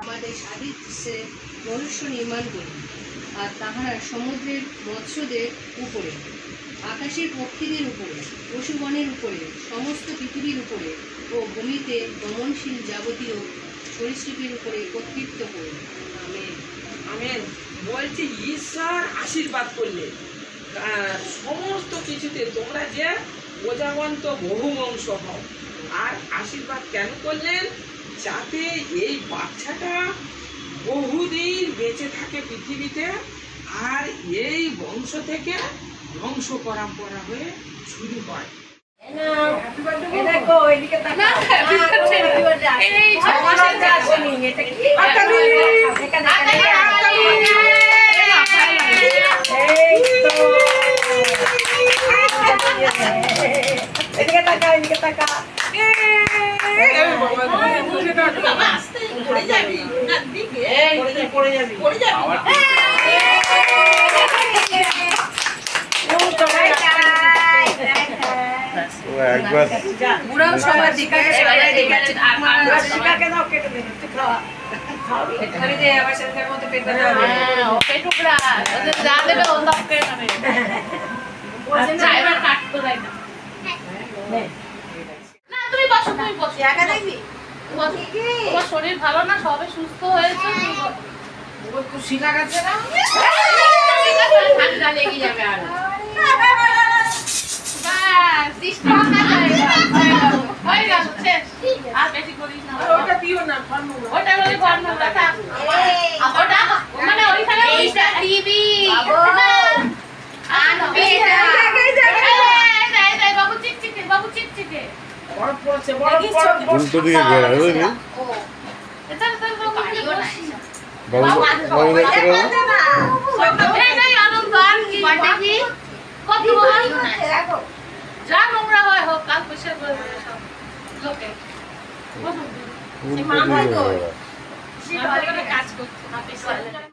আমাদের সাধিচ্ছে মনুষ্য নির্মাণ করি, আর তাহারা সমুদ্রের মৎস্যদের উপরে, আকাশের পক্ষীদের উপরে, পশুগণের উপরে, সমস্ত পৃথিবীর উপরে ও ভূমিতে গমনশীল যাবতীয় সরীসৃপের উপরে কর্তৃত্ব করুন। আমেন। আমেন। বলছি ঈশ্বর আশীর্বাদ করলে সমস্ত কিছুতে তোমরা যে প্রজাবন্ত বহু বংশ হও। আর আশীর্বাদ কেন করলেন? যাতে এই বাচ্চাটা বহুদিন বেঁচে থাকে পৃথিবীতে, আর এই বংশ থেকে বংশ পরম্পরা হয়ে শুরু হয়। বুড়াও সবার দিকে শরীর ভালো না, সবে সুস্থ হয়েছে, শিখা গেছে না, ঠান্ডা লেগে যাবে। আর ওটা দিও না, ওটা মানে ওইখানে টিভি বাবু চিকচিকে, বাবু চিকচিকে উল্টো দিকে ঘোরা বুঝলি? যা নোংরা হয় হোক, কাল পয়সা করে লোকে উল্টো দিকে ঘোরা। কাজ করছে।